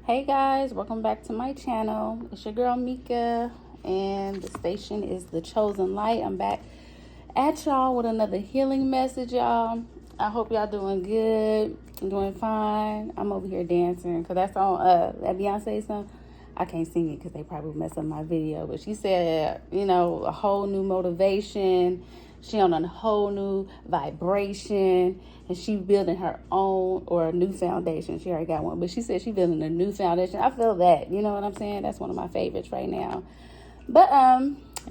Hey guys, welcome back to my channel. It's your girl Mika, and the station is The Chosen Light. I'm back at y'all with another healing message, y'all. I hope y'all doing good. I'm doing fine. I'm over here dancing because that's on that Beyonce song. I can't sing it because they probably mess up my video, but she said, a whole new motivation. She on a whole new vibration, and she building her own or a new foundation. She already got one, but she said she building a new foundation. I feel that, you know what I'm saying? That's one of my favorites right now. But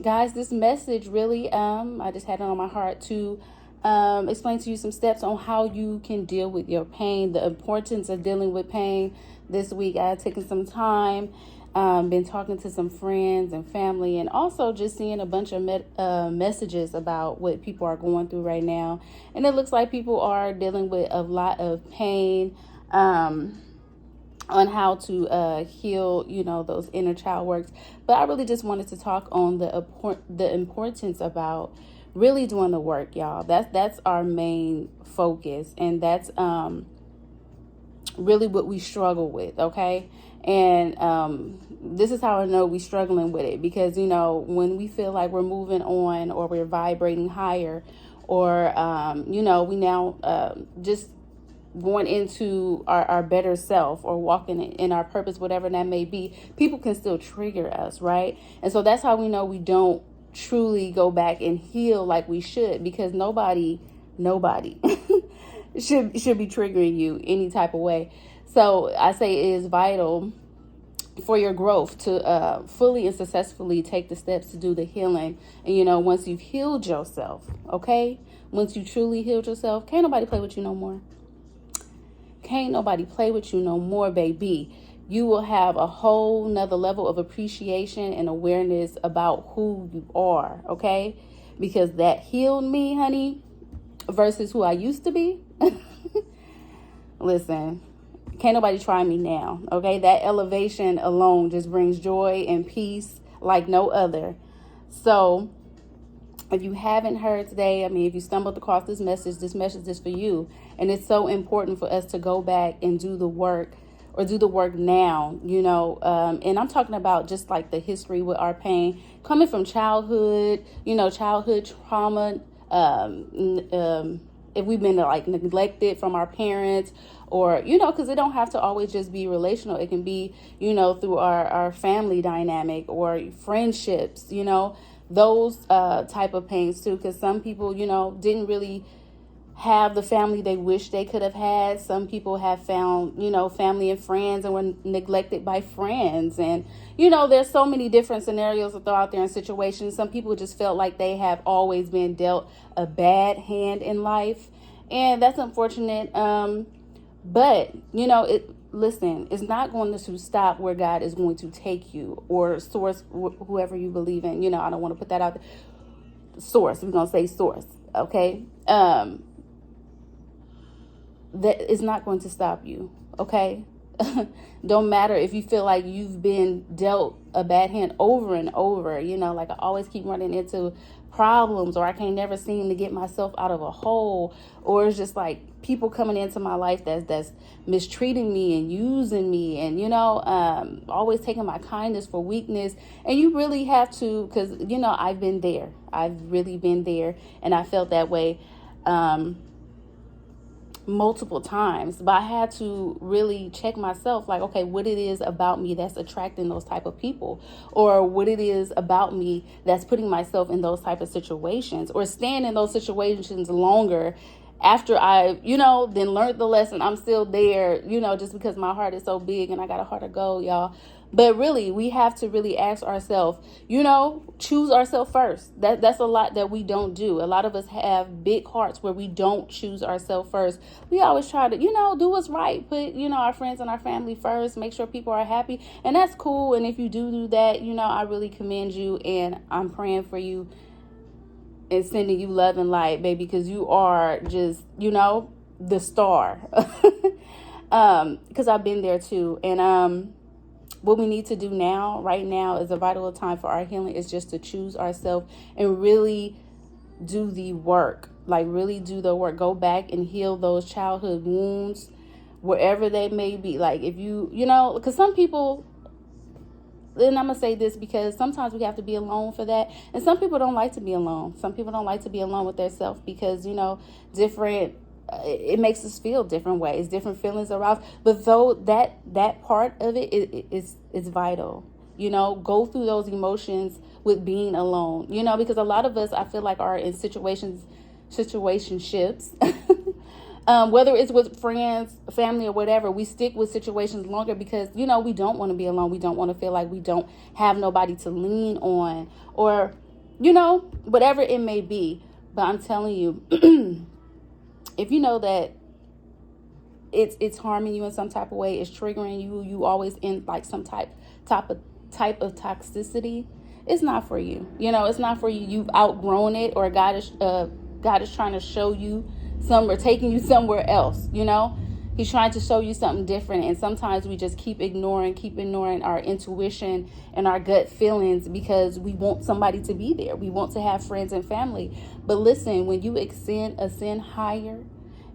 guys, this message really I just had it on my heart to explain to you some steps on how you can deal with your pain, the importance of dealing with pain. This week I had taken some time, been talking to some friends and family, and also just seeing a bunch of messages about what people are going through right now. And it looks like people are dealing with a lot of pain, on how to heal, those inner child works. But I really just wanted to talk on the importance about really doing the work, y'all. That's our main focus, and that's really what we struggle with, okay? And this is how I know we're struggling with it, because when we feel like we're moving on or we're vibrating higher, or we now just going into our better self or walking in our purpose, whatever that may be, people can still trigger us, right? And so that's how we know we don't truly go back and heal like we should, because nobody should be triggering you any type of way. So I say it is vital for your growth to fully and successfully take the steps to do the healing. And once you've healed yourself, okay, once you truly healed yourself, can't nobody play with you no more. Can't nobody play with you no more, baby. You will have a whole nother level of appreciation and awareness about who you are, okay? Because that healed me, honey, versus who I used to be. Listen, can't nobody try me now, okay? That elevation alone just brings joy and peace like no other. So if you haven't heard today, if you stumbled across this message is for you. And it's so important for us to go back and do the work, or do the work now, and I'm talking about just like the history with our pain coming from childhood, childhood trauma, if we've been like neglected from our parents, or, because it don't have to always just be relational. It can be, through our family dynamic or friendships, those type of pains too, because some people, didn't really have the family they wish they could have had. Some people have found, family and friends and were neglected by friends. And, there's so many different scenarios that are out there in situations. Some people just felt like they have always been dealt a bad hand in life. And that's unfortunate. But, listen, it's not going to stop where God is going to take you, or source, whoever you believe in. I don't want to put that out there. Source, we're going to say source, okay? That is not going to stop you, okay? Don't matter if you feel like you've been dealt a bad hand over and over, like I always keep running into problems, or I can't never seem to get myself out of a hole, or it's just like people coming into my life that's mistreating me and using me, and always taking my kindness for weakness. And you really have to, because I've been there. I've really been there, and I felt that way multiple times. But I had to really check myself, like, okay, what it is about me that's attracting those type of people, or what it is about me that's putting myself in those type of situations, or staying in those situations longer after I, then learned the lesson. I'm still there, just because my heart is so big and I got a heart of gold, y'all. But really, we have to really ask ourselves, choose ourselves first. That's a lot that we don't do. A lot of us have big hearts where we don't choose ourselves first. We always try to, do what's right. Put, our friends and our family first. Make sure people are happy. And that's cool. And if you do that, I really commend you. And I'm praying for you and sending you love and light, baby, because you are just, the star. Because I've been there too. And what we need to do now, right now, is a vital time for our healing, is just to choose ourselves and really do the work. Like, really do the work. Go back and heal those childhood wounds, wherever they may be. Like if you know, because some people, and I'm going to say this because sometimes we have to be alone for that. And some people don't like to be alone. Some people don't like to be alone with their self because, you know, it makes us feel different ways, different feelings aroused. But though that part of it is vital. You know, go through those emotions with being alone, you know, because a lot of us, I feel like, are in situationships, whether it's with friends, family, or whatever. We stick with situations longer because, you know, we don't want to be alone. We don't want to feel like we don't have nobody to lean on, or, you know, whatever it may be. But I'm telling you, if you know that it's harming you in some type of way, it's triggering you, you always in like some type of toxicity, it's not for you. You know, it's not for you. You've outgrown it, or God is trying to show you or taking you somewhere else. You know, He's trying to show you something different. And sometimes we just keep ignoring our intuition and our gut feelings because we want somebody to be there. We want to have friends and family. But listen, when you ascend higher,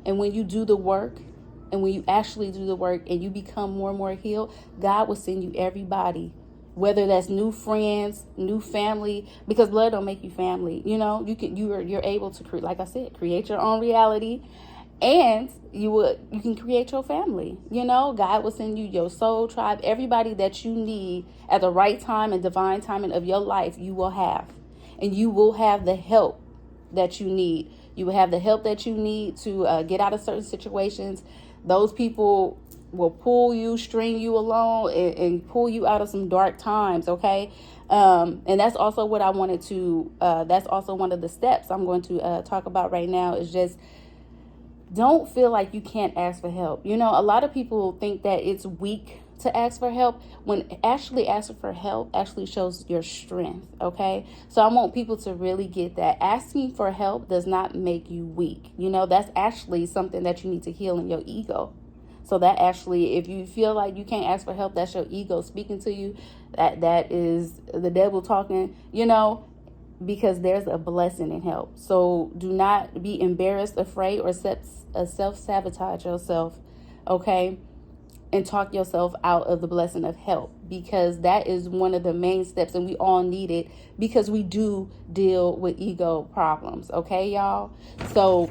and when you do the work, and when you actually do the work and you become more and more healed, God will send you everybody, whether that's new friends, new family, because blood don't make you family. You know, you're able to create, like I said, create your own reality, and you can create your family. You know, God will send you your soul tribe, everybody that you need at the right time and divine timing of your life. You will have, and you will have the help that you need. You will have the help that you need to get out of certain situations. Those people will pull you, string you along, and pull you out of some dark times, okay? And that's also what I wanted to, that's also one of the steps I'm going to talk about right now, is just don't feel like you can't ask for help. You know, a lot of people think that it's weak to ask for help, when actually asking for help actually shows your strength, okay? So I want people to really get that. Asking for help does not make you weak. You know, that's actually something that you need to heal in your ego. So that actually, if you feel like you can't ask for help, that's your ego speaking to you. That is the devil talking, you know, because there's a blessing in help. So do not be embarrassed, afraid, or self-sabotage yourself, okay? And talk yourself out of the blessing of help, because that is one of the main steps, and we all need it because we do deal with ego problems, okay, y'all? So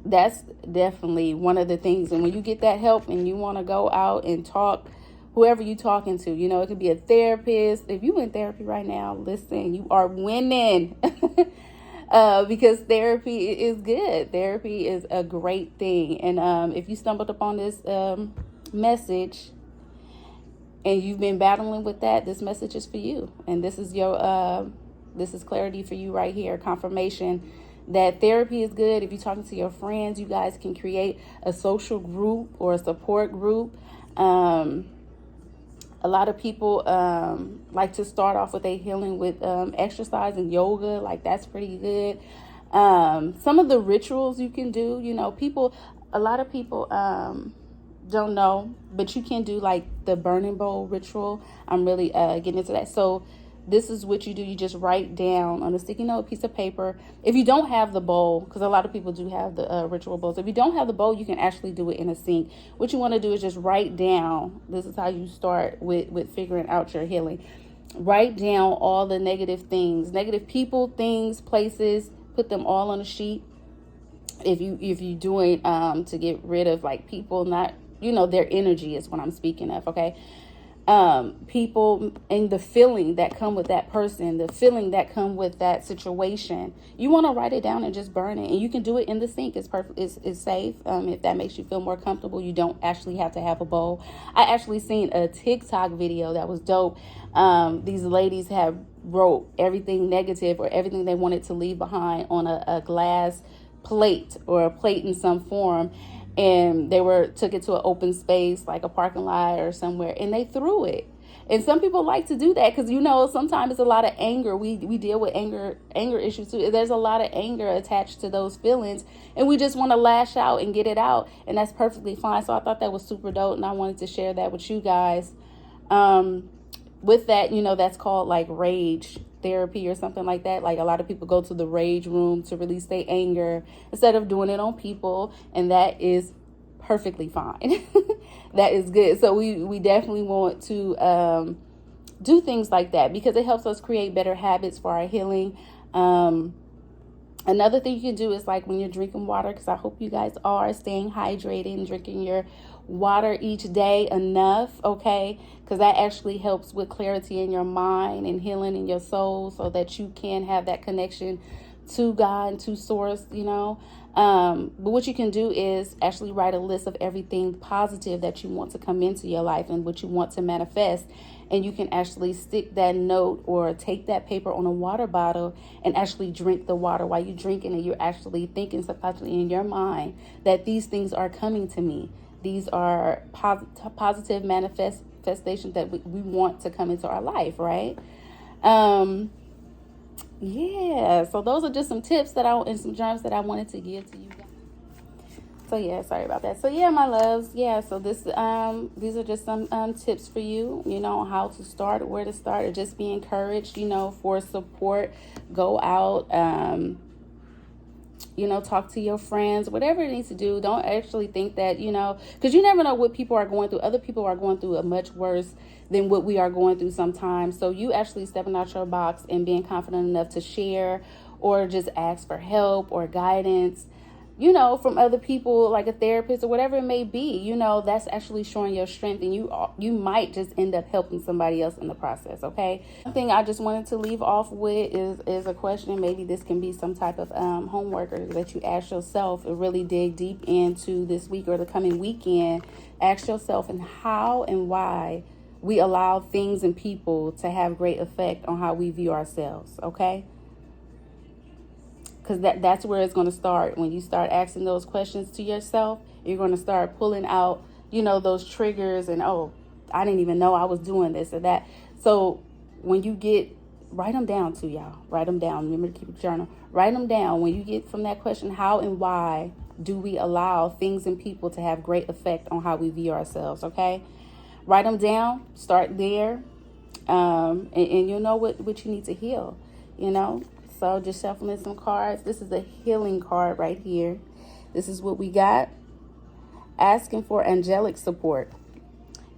that's definitely one of the things. And when you get that help and you want to go out and talk, whoever you talking to, you know, it could be a therapist. If you in therapy right now, listen, you are winning. Because therapy is good. Therapy is a great thing. And if you stumbled upon this message and you've been battling with that, this message is for you. And this is this is clarity for you right here. Confirmation that therapy is good. If you're talking to your friends, you guys can create a social group or a support group. A lot of people like to start off with their healing with exercise and yoga. Like, that's pretty good. Some of the rituals you can do, you know, a lot of people don't know, but you can do like the burning bowl ritual. I'm really getting into that. So this is what you do. You just write down on a sticky note, piece of paper. If you don't have the bowl, because a lot of people do have the ritual bowls. If you don't have the bowl, you can actually do it in a sink. What you want to do is just write down. This is how you start with figuring out your healing. Write down all the negative things, negative people, things, places. Put them all on a sheet. If you doing to get rid of like people, not, you know, their energy is what I'm speaking of, okay? People and the feeling that come with that person, the feeling that come with that situation. You want to write it down and just burn it. And you can do it in the sink. It's perfect. It's safe. If that makes you feel more comfortable, you don't actually have to have a bowl. I actually seen a TikTok video that was dope. These ladies have wrote everything negative or everything they wanted to leave behind on a glass plate or a plate in some form. And they took it to an open space, like a parking lot or somewhere, and they threw it. And some people like to do that because, you know, sometimes it's a lot of anger. We deal with anger issues too. There's a lot of anger attached to those feelings, and we just want to lash out and get it out, and that's perfectly fine. So I thought that was super dope, and I wanted to share that with you guys. With that, you know, that's called like rage therapy or something like that. Like, a lot of people go to the rage room to release their anger instead of doing it on people, and that is perfectly fine. That is good. So we definitely want to do things like that because it helps us create better habits for our healing. Another thing you can do is like when you're drinking water, because I hope you guys are staying hydrated and drinking your water each day enough, okay? Because that actually helps with clarity in your mind and healing in your soul so that you can have that connection to God and to source, you know. But what you can do is actually write a list of everything positive that you want to come into your life and what you want to manifest. And you can actually stick that note or take that paper on a water bottle and actually drink the water. While you're drinking it, you're actually thinking subconsciously in your mind that these things are coming to me. These are positive manifestations that we want to come into our life, right? Yeah, so those are just some tips and some germs that I wanted to give to you guys. So yeah, sorry about that. So yeah, my loves, yeah, so these are just some tips for you, you know, how to start, where to start, or just be encouraged, you know, for support. Go out, you know, talk to your friends, whatever it needs to do. Don't actually think that, you know, because you never know what people are going through. Other people are going through a much worse than what we are going through sometimes. So you actually stepping out your box and being confident enough to share or just ask for help or guidance, you know, from other people, like a therapist or whatever it may be, you know, that's actually showing your strength, and you might just end up helping somebody else in the process, okay? One thing I just wanted to leave off with is a question. Maybe this can be some type of homework or that you ask yourself and really dig deep into this week or the coming weekend. Ask yourself and how and why we allow things and people to have great effect on how we view ourselves, okay? Because that's where it's going to start. When you start asking those questions to yourself, you're going to start pulling out, you know, those triggers and, oh, I didn't even know I was doing this or that. So when you write them down too, y'all. Write them down. Remember to keep a journal. Write them down. When you get from that question, how and why do we allow things and people to have great effect on how we view ourselves, okay? Write them down. Start there. And you'll know what you need to heal, you know. So just shuffling some cards. This is a healing card right here. This is what we got. Asking for angelic support.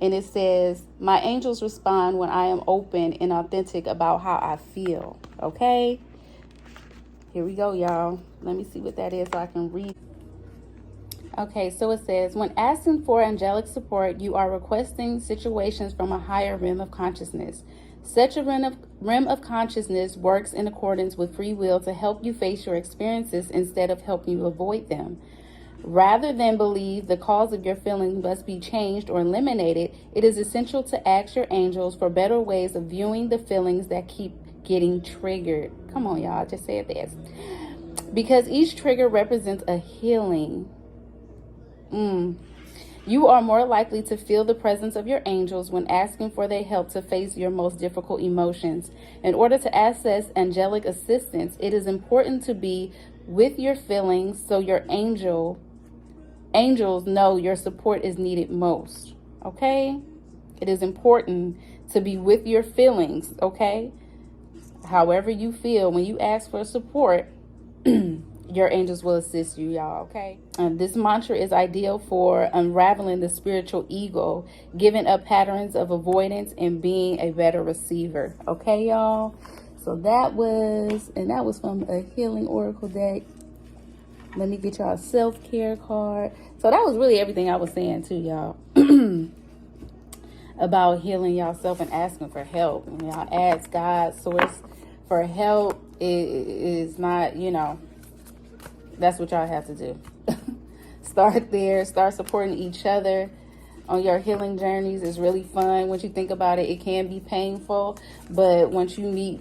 And it says, my angels respond when I am open and authentic about how I feel. Okay? Here we go, y'all. Let me see what that is so I can read. Okay, so it says, when asking for angelic support, you are requesting situations from a higher realm of consciousness. Such a realm of consciousness works in accordance with free will to help you face your experiences instead of helping you avoid them. Rather than believe the cause of your feeling must be changed or eliminated, it is essential to ask your angels for better ways of viewing the feelings that keep getting triggered. Come on, y'all, just say it this. Because each trigger represents a healing. You are more likely to feel the presence of your angels when asking for their help to face your most difficult emotions. In order to access angelic assistance, it is important to be with your feelings so your angels know your support is needed most. Okay? It is important to be with your feelings, okay? However you feel, when you ask for support, your angels will assist you, y'all, okay? This mantra is ideal for unraveling the spiritual ego, giving up patterns of avoidance, and being a better receiver. Okay, y'all? So that was from a healing oracle deck. Let me get y'all a self-care card. So that was really everything I was saying too, y'all. About healing yourself and asking for help. And y'all ask God, source, for help. It is not, you know, that's what y'all have to do. Start there. Start supporting each other on your healing journeys. It's really fun. Once you think about it, it can be painful. But once you meet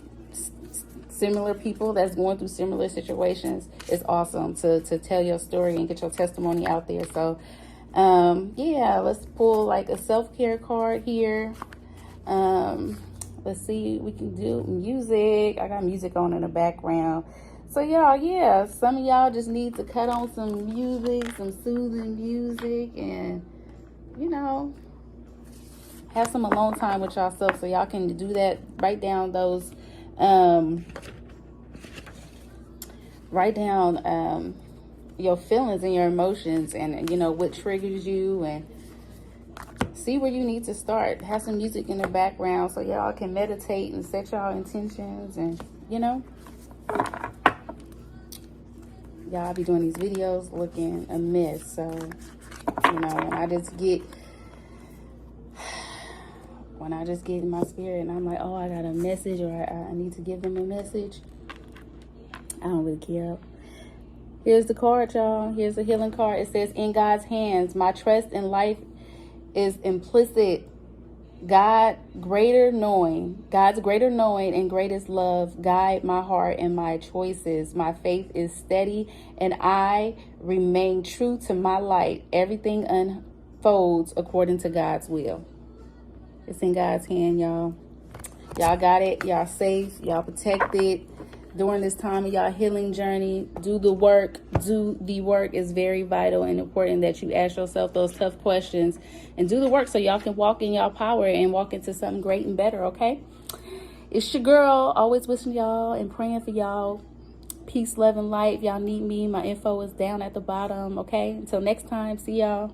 similar people that's going through similar situations, it's awesome to tell your story and get your testimony out there. So, yeah, let's pull like a self-care card here. Let's see, we can do music. I got music on in the background. So y'all, yeah, some of y'all just need to cut on some music, some soothing music, and, you know, have some alone time with yourself so y'all can do that. Write down those, your feelings and your emotions, and you know what triggers you, and see where you need to start. Have some music in the background so y'all can meditate and set y'all intentions, and you know, y'all be doing these videos looking a mess. So you know, when I just get in my spirit and I'm like, oh, I got a message, or I need to give them a message, I don't really care. Here's the card, y'all. Here's the healing card. It says, in God's hands, my trust in life is implicit. God's greater knowing and greatest love guide my heart and my choices. My faith is steady and I remain true to my light. Everything unfolds according to God's will. It's in God's hand, y'all. Y'all got it. Y'all safe. Y'all protected during this time of y'all healing journey. Do the work. Do the work. Is very vital and important that you ask yourself those tough questions and do the work so y'all can walk in y'all power and walk into something great and better, okay? It's your girl, always wishing y'all and praying for y'all. Peace, love, and light. If y'all need me, my info is down at the bottom, okay? Until next time, see y'all.